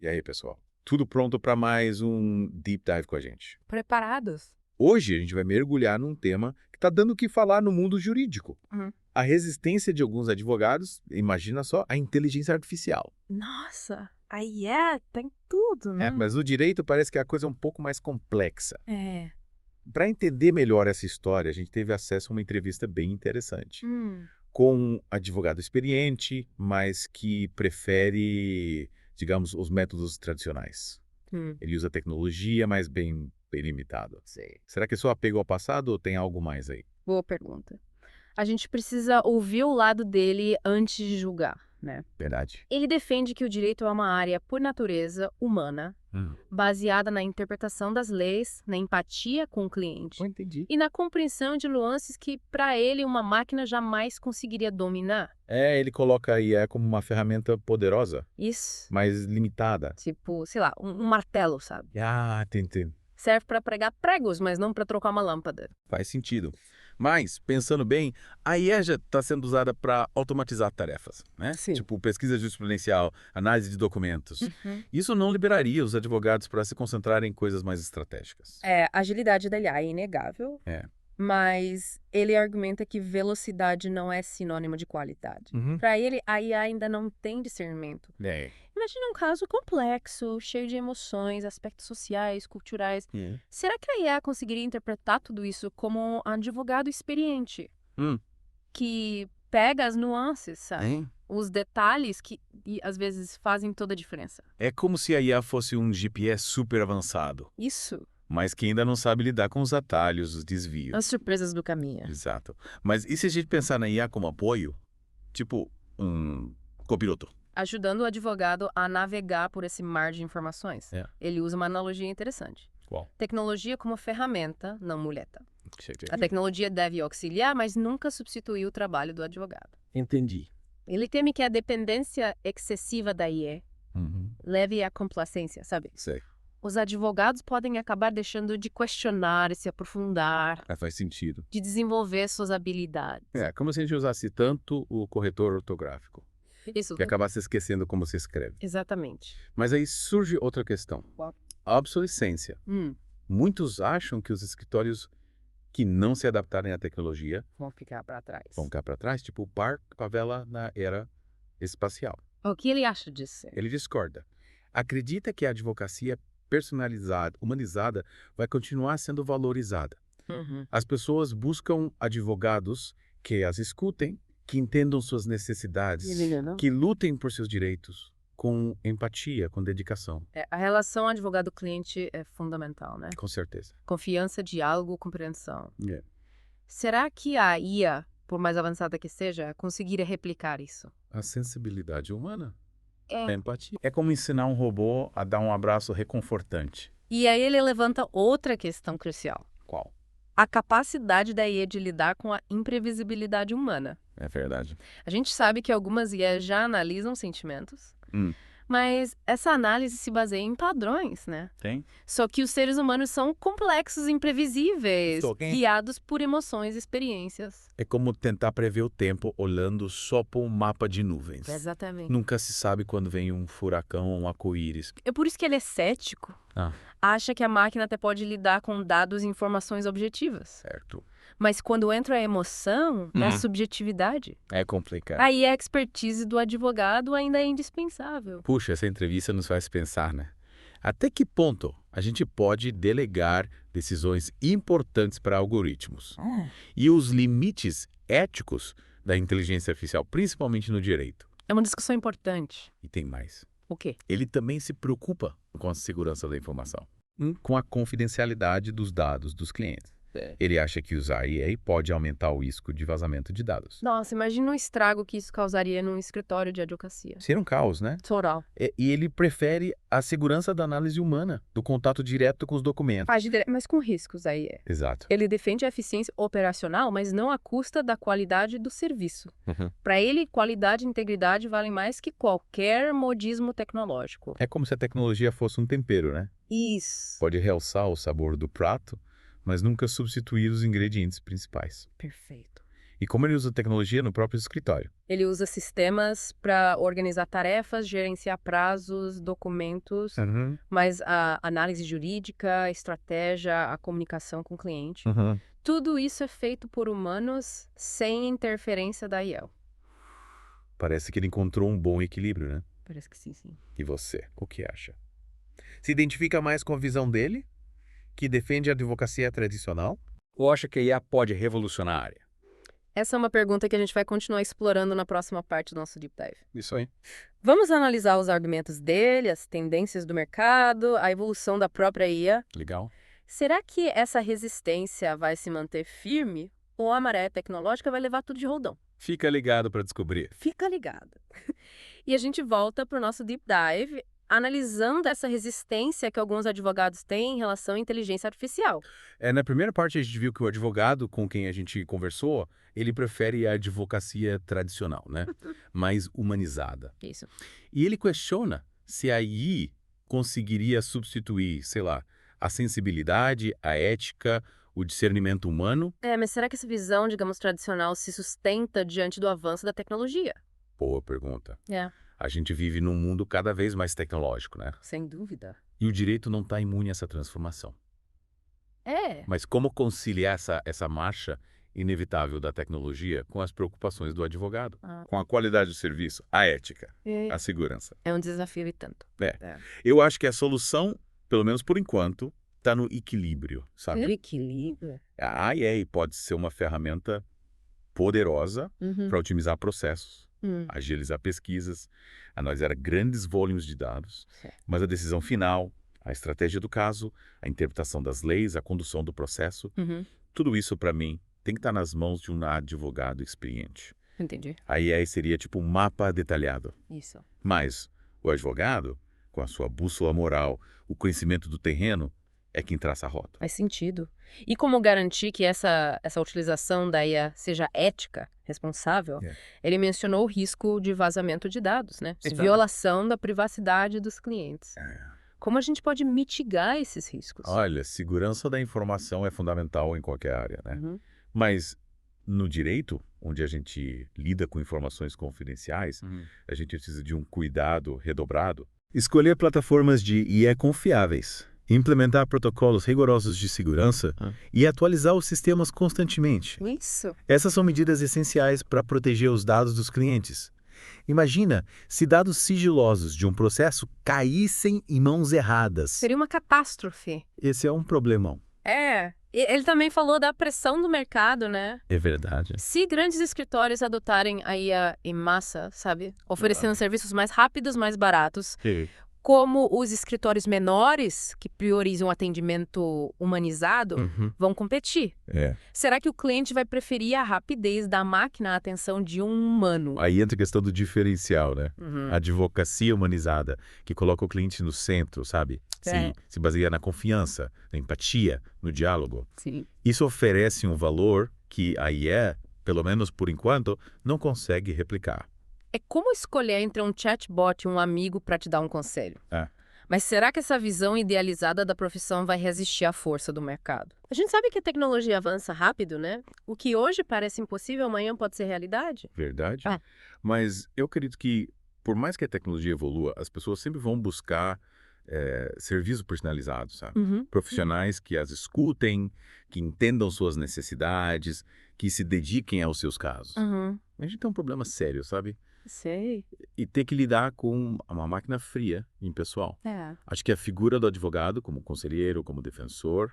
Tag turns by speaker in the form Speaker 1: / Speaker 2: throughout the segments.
Speaker 1: E aí, pessoal? Tudo pronto para mais um Deep Dive com a gente?
Speaker 2: Preparados?
Speaker 1: Hoje a gente vai mergulhar num tema que está dando o que falar no mundo jurídico.
Speaker 2: Uhum.
Speaker 1: A resistência de alguns advogados, imagina só, à inteligência artificial.
Speaker 2: Nossa, aí tem tudo, né?
Speaker 1: Mas no direito parece que a coisa é um pouco mais complexa.
Speaker 2: É.
Speaker 1: Para entender melhor essa história, a gente teve acesso a uma entrevista bem interessante.
Speaker 2: Hum.
Speaker 1: Com um advogado experiente, mas que prefere, digamos, os métodos tradicionais.
Speaker 2: Hum.
Speaker 1: Ele usa tecnologia, mas bem limitado.
Speaker 2: Sei.
Speaker 1: Será que é só apego ao passado ou tem algo mais aí?
Speaker 2: Boa pergunta. A gente precisa ouvir o lado dele antes de julgar, né?
Speaker 1: Verdade.
Speaker 2: Ele defende que o direito é uma área, por natureza, humana, baseada na interpretação das leis, na empatia com o cliente
Speaker 1: Entendi.
Speaker 2: e na compreensão de nuances que, para ele, uma máquina jamais conseguiria dominar.
Speaker 1: Ele coloca a IA como uma ferramenta poderosa,
Speaker 2: Isso,
Speaker 1: mas limitada.
Speaker 2: tipo, sei lá, um martelo, sabe?
Speaker 1: Entendi.
Speaker 2: Serve para pregar pregos, mas não para trocar uma lâmpada.
Speaker 1: Faz sentido. Mas, pensando bem, a IA já está sendo usada para automatizar tarefas, né?
Speaker 2: Sim.
Speaker 1: Tipo pesquisa jurisprudencial, análise de documentos.
Speaker 2: Uhum.
Speaker 1: Isso não liberaria os advogados para se concentrarem em coisas mais estratégicas.
Speaker 2: A agilidade da IA é inegável,
Speaker 1: É.
Speaker 2: mas ele argumenta que velocidade não é sinônimo de qualidade.
Speaker 1: Uhum.
Speaker 2: Para ele, a IA ainda não tem discernimento.
Speaker 1: É.
Speaker 2: Imagina um caso complexo, cheio de emoções, aspectos sociais, culturais. Será que a IA conseguiria interpretar tudo isso como um advogado experiente, que pega as nuances, sabe?
Speaker 1: Hein?
Speaker 2: Os detalhes que às vezes fazem toda a diferença.
Speaker 1: É como se a IA fosse um GPS super avançado,
Speaker 2: Isso,
Speaker 1: mas que ainda não sabe lidar com os atalhos, os desvios.
Speaker 2: as surpresas do caminho.
Speaker 1: Exato. Mas e se a gente pensar na IA como apoio? Tipo, um copiloto.
Speaker 2: Ajudando o advogado a navegar por esse mar de informações.
Speaker 1: É.
Speaker 2: Ele usa uma analogia interessante.
Speaker 1: Qual?
Speaker 2: Tecnologia como ferramenta, não muleta. A tecnologia deve auxiliar, mas nunca substituir o trabalho do advogado.
Speaker 1: Entendi.
Speaker 2: Ele teme que a dependência excessiva da IA leve à complacência, sabe?
Speaker 1: Sei.
Speaker 2: Os advogados podem acabar deixando de questionar e se aprofundar,
Speaker 1: Faz sentido.
Speaker 2: de desenvolver suas habilidades.
Speaker 1: Como se a gente usasse tanto o corretor ortográfico,
Speaker 2: Isso,
Speaker 1: que acabasse esquecendo como se escreve.
Speaker 2: exatamente.
Speaker 1: Mas aí surge outra questão.
Speaker 2: Qual?
Speaker 1: A obsolescência. Muitos acham que os escritórios que não se adaptarem à tecnologia
Speaker 2: Vão ficar para trás.
Speaker 1: vão ficar para trás, tipo o par com a vela na era espacial.
Speaker 2: O que ele acha disso?
Speaker 1: Ele discorda. Acredita que a advocacia personalizada, humanizada, vai continuar sendo valorizada. As pessoas buscam advogados que as escutem, que entendam suas necessidades, que lutem por seus direitos com empatia, com dedicação.
Speaker 2: A relação advogado-cliente é fundamental, né?
Speaker 1: Com certeza.
Speaker 2: Confiança, diálogo, compreensão.
Speaker 1: É.
Speaker 2: Será que a IA, por mais avançada que seja, conseguiria replicar isso?
Speaker 1: A sensibilidade humana,
Speaker 2: É.
Speaker 1: a empatia. É como ensinar um robô a dar um abraço reconfortante.
Speaker 2: E aí ele levanta outra questão crucial.
Speaker 1: Qual?
Speaker 2: A capacidade da IA de lidar com a imprevisibilidade humana.
Speaker 1: É verdade.
Speaker 2: A gente sabe que algumas IAs já analisam sentimentos, mas essa análise se baseia em padrões, né?
Speaker 1: Tem?
Speaker 2: Só que os seres humanos são complexos e imprevisíveis,
Speaker 1: Quem?
Speaker 2: guiados por emoções e experiências.
Speaker 1: É como tentar prever o tempo olhando só para um mapa de nuvens.
Speaker 2: Exatamente.
Speaker 1: Nunca se sabe quando vem um furacão ou um arco-íris.
Speaker 2: É por isso que ele é cético. Acha que a máquina até pode lidar com dados e informações objetivas.
Speaker 1: Certo.
Speaker 2: Mas quando entra a emoção, a subjetividade,
Speaker 1: É complicado.
Speaker 2: aí a expertise do advogado ainda é indispensável.
Speaker 1: Puxa, essa entrevista nos faz pensar, né? Até que ponto a gente pode delegar decisões importantes para algoritmos? E os limites éticos da inteligência artificial, principalmente no direito.
Speaker 2: É uma discussão importante.
Speaker 1: E tem mais.
Speaker 2: O quê?
Speaker 1: Ele também se preocupa com a segurança da informação, com a confidencialidade dos dados dos clientes. Ele acha que usar IA pode aumentar o risco de vazamento de dados.
Speaker 2: Nossa, imagina o estrago que isso causaria num escritório de advocacia.
Speaker 1: Seria um caos, né?
Speaker 2: Total.
Speaker 1: E ele prefere a segurança da análise humana, do contato direto com os documentos.
Speaker 2: Mas com riscos aí.
Speaker 1: Exato.
Speaker 2: Ele defende a eficiência operacional, mas não à custa da qualidade do serviço. Para ele, qualidade e integridade valem mais que qualquer modismo tecnológico.
Speaker 1: É como se a tecnologia fosse um tempero, né?
Speaker 2: Isso.
Speaker 1: Pode realçar o sabor do prato, mas nunca substituir os ingredientes principais.
Speaker 2: Perfeito.
Speaker 1: E como ele usa tecnologia no próprio escritório.
Speaker 2: Ele usa sistemas para organizar tarefas, gerenciar prazos, documentos, mas a análise jurídica, a estratégia, a comunicação com o cliente. Tudo isso é feito por humanos sem interferência da IA.
Speaker 1: Parece que ele encontrou um bom equilíbrio, né?
Speaker 2: Parece que sim, sim.
Speaker 1: E você, o que acha? Se identifica mais com a visão dele, que defende a advocacia tradicional? Ou acha que a IA pode revolucionar a área?
Speaker 2: Essa é uma pergunta que a gente vai continuar explorando na próxima parte do nosso Deep Dive.
Speaker 1: Isso aí.
Speaker 2: Vamos analisar os argumentos dele, as tendências do mercado, a evolução da própria IA.
Speaker 1: Legal.
Speaker 2: Será que essa resistência vai se manter firme ou a maré tecnológica vai levar tudo de roldão?
Speaker 1: Fica ligado para descobrir.
Speaker 2: Fica ligado. E a gente volta para o nosso Deep Dive, analisando essa resistência que alguns advogados têm em relação à inteligência artificial.
Speaker 1: Na primeira parte a gente viu que o advogado com quem a gente conversou, ele prefere a advocacia tradicional, né? Mais humanizada.
Speaker 2: Isso.
Speaker 1: E ele questiona se a AI conseguiria substituir, sei lá, a sensibilidade, a ética, o discernimento humano.
Speaker 2: Mas será que essa visão, digamos, tradicional se sustenta diante do avanço da tecnologia?
Speaker 1: Boa pergunta. A gente vive num mundo cada vez mais tecnológico, né?
Speaker 2: Sem dúvida.
Speaker 1: E o direito não está imune a essa transformação.
Speaker 2: É.
Speaker 1: Mas como conciliar essa marcha inevitável da tecnologia com as preocupações do advogado? Com a qualidade do serviço, a ética, a segurança.
Speaker 2: É um desafio e tanto.
Speaker 1: Eu acho que a solução, pelo menos por enquanto, está no equilíbrio, sabe?
Speaker 2: Equilíbrio?
Speaker 1: A AI pode ser uma ferramenta poderosa para otimizar processos, agilizar pesquisas, analisar grandes volumes de dados, mas a decisão final, a estratégia do caso, a interpretação das leis, a condução do processo, tudo isso, para mim, tem que estar nas mãos de um advogado experiente.
Speaker 2: Entendi.
Speaker 1: A AI seria tipo um mapa detalhado.
Speaker 2: Isso.
Speaker 1: Mas o advogado, com a sua bússola moral, o conhecimento do terreno, é quem traça a rota.
Speaker 2: Faz sentido. E como garantir que essa utilização da IA seja ética, responsável? Ele mencionou o risco de vazamento de dados, né? De violação da privacidade dos clientes. Como a gente pode mitigar esses riscos?
Speaker 1: Olha, segurança da informação é fundamental em qualquer área, né? Mas no direito, onde a gente lida com informações confidenciais, a gente precisa de um cuidado redobrado. Escolher plataformas de IA confiáveis, implementar protocolos rigorosos de segurança e atualizar os sistemas constantemente.
Speaker 2: Isso.
Speaker 1: Essas são medidas essenciais para proteger os dados dos clientes. Imagina se dados sigilosos de um processo caíssem em mãos erradas.
Speaker 2: Seria uma catástrofe.
Speaker 1: Esse é um problemão.
Speaker 2: Ele também falou da pressão do mercado, né?
Speaker 1: É verdade.
Speaker 2: Se grandes escritórios adotarem a IA em massa, sabe? Oferecendo serviços mais rápidos, mais baratos. Como os escritórios menores, que priorizam o atendimento humanizado, vão competir. Será que o cliente vai preferir a rapidez da máquina à atenção de um humano?
Speaker 1: Aí entra a questão do diferencial, né? A advocacia humanizada, que coloca o cliente no centro, sabe? Se baseia na confiança, na empatia, no diálogo.
Speaker 2: Sim.
Speaker 1: Isso oferece um valor que a IA, pelo menos por enquanto, não consegue replicar.
Speaker 2: É como escolher entre um chatbot e um amigo para te dar um conselho. Mas será que essa visão idealizada da profissão vai resistir à força do mercado? A gente sabe que a tecnologia avança rápido, né? O que hoje parece impossível, amanhã pode ser realidade.
Speaker 1: Verdade. Mas eu acredito que, por mais que a tecnologia evolua, as pessoas sempre vão buscar serviço personalizado, sabe? Profissionais que as escutem, que entendam suas necessidades, que se dediquem aos seus casos. A gente tem um problema sério, sabe?
Speaker 2: Sei.
Speaker 1: E ter que lidar com uma máquina fria, impessoal. Acho que a figura do advogado, como conselheiro, como defensor,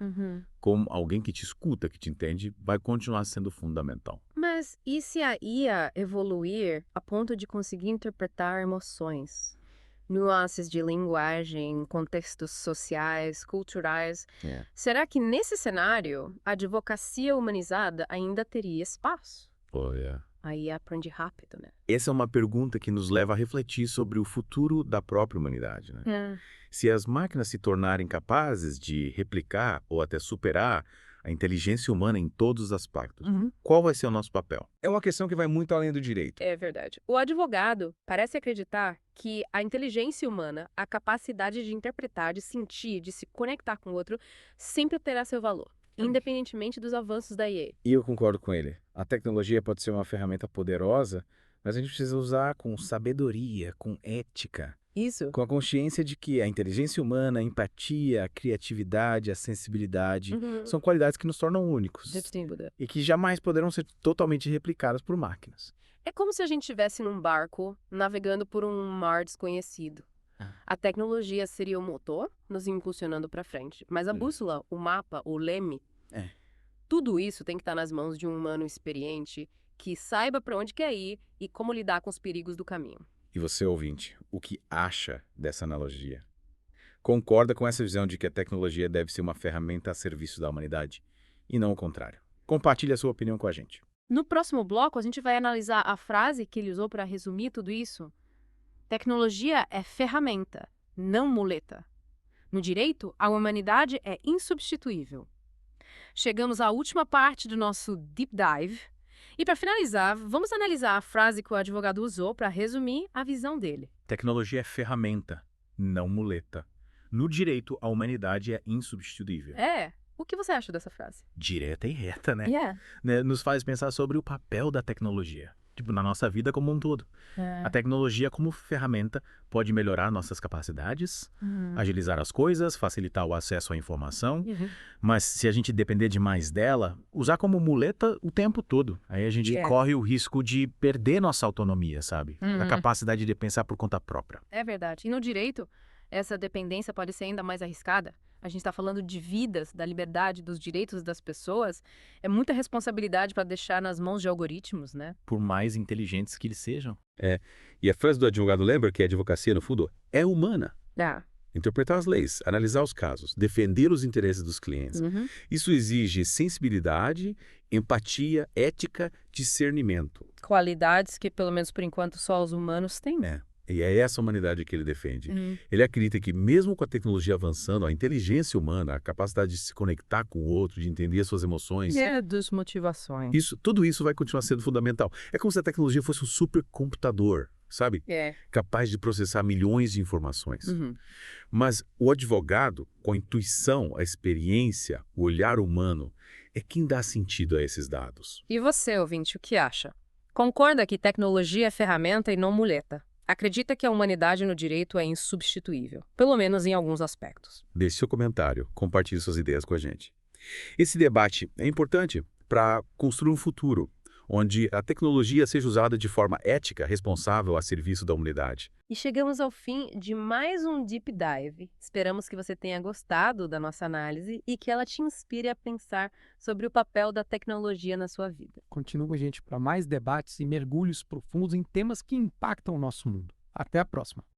Speaker 1: como alguém que te escuta, que te entende, vai continuar sendo fundamental.
Speaker 2: Mas e se a IA evoluir a ponto de conseguir interpretar emoções, nuances de linguagem, contextos sociais, culturais? Será que nesse cenário a advocacia humanizada ainda teria espaço? Aí aprende rápido, né?
Speaker 1: Essa é uma pergunta que nos leva a refletir sobre o futuro da própria humanidade, né? Se as máquinas se tornarem capazes de replicar ou até superar a inteligência humana em todos os aspectos, qual vai ser o nosso papel? É uma questão que vai muito além do direito.
Speaker 2: É verdade. O advogado parece acreditar que a inteligência humana, a capacidade de interpretar, de sentir, de se conectar com o outro, sempre terá seu valor. independentemente dos avanços da IA.
Speaker 1: E eu concordo com ele. A tecnologia pode ser uma ferramenta poderosa, mas a gente precisa usar com sabedoria, com ética,
Speaker 2: Isso.
Speaker 1: com a consciência de que a inteligência humana, a empatia, a criatividade, a sensibilidade são qualidades que nos tornam únicos
Speaker 2: Sem dúvida.
Speaker 1: e que jamais poderão ser totalmente replicadas por máquinas.
Speaker 2: É como se a gente estivesse num barco navegando por um mar desconhecido. A tecnologia seria o motor, nos impulsionando para frente. Mas a bússola, o mapa, o leme, tudo isso tem que estar nas mãos de um humano experiente que saiba para onde quer ir e como lidar com os perigos do caminho.
Speaker 1: E você, ouvinte, o que acha dessa analogia? Concorda com essa visão de que a tecnologia deve ser uma ferramenta a serviço da humanidade e não o contrário? Compartilhe a sua opinião com a gente.
Speaker 2: No próximo bloco, a gente vai analisar a frase que ele usou para resumir tudo isso. Tecnologia é ferramenta, não muleta. No direito, a humanidade é insubstituível. Chegamos à última parte do nosso Deep Dive. E para finalizar, vamos analisar a frase que o advogado usou para resumir a visão dele.
Speaker 1: Tecnologia é ferramenta, não muleta. No direito, a humanidade é insubstituível.
Speaker 2: O que você acha dessa frase?
Speaker 1: Direta e reta, né?
Speaker 2: Yeah.
Speaker 1: Nos faz pensar sobre o papel da tecnologia, na nossa vida como um todo. A tecnologia como ferramenta pode melhorar nossas capacidades, agilizar as coisas, facilitar o acesso à informação, mas se a gente depender demais dela, usar como muleta o tempo todo, aí a gente corre o risco de perder nossa autonomia, sabe? A capacidade de pensar por conta própria.
Speaker 2: É verdade. E no direito, essa dependência pode ser ainda mais arriscada. A gente está falando de vidas, da liberdade, dos direitos das pessoas. É muita responsabilidade para deixar nas mãos de algoritmos, né?
Speaker 1: Por mais inteligentes que eles sejam.
Speaker 3: E a frase do advogado lembra que a advocacia, no fundo, é humana. Interpretar as leis, analisar os casos, defender os interesses dos clientes. Isso exige sensibilidade, empatia, ética, discernimento.
Speaker 2: Qualidades que, pelo menos por enquanto, só os humanos têm.
Speaker 3: E é essa humanidade que ele defende. Ele acredita que mesmo com a tecnologia avançando, a inteligência humana, a capacidade de se conectar com o outro, de entender suas emoções...
Speaker 2: Das motivações.
Speaker 3: Tudo isso vai continuar sendo fundamental. É como se a tecnologia fosse um supercomputador, sabe? Capaz de processar milhões de informações. Mas o advogado, com a intuição, a experiência, o olhar humano, é quem dá sentido a esses dados.
Speaker 2: E você, ouvinte, o que acha? Concorda que tecnologia é ferramenta e não muleta? Acredita que a humanidade no direito é insubstituível, pelo menos em alguns aspectos.
Speaker 3: Deixe seu comentário, compartilhe suas ideias com a gente. Esse debate é importante para construir um futuro onde a tecnologia seja usada de forma ética, responsável a serviço da humanidade.
Speaker 2: E chegamos ao fim de mais um Deep Dive. Esperamos que você tenha gostado da nossa análise e que ela te inspire a pensar sobre o papel da tecnologia na sua vida.
Speaker 4: Continue com a gente para mais debates e mergulhos profundos em temas que impactam o nosso mundo. Até a próxima!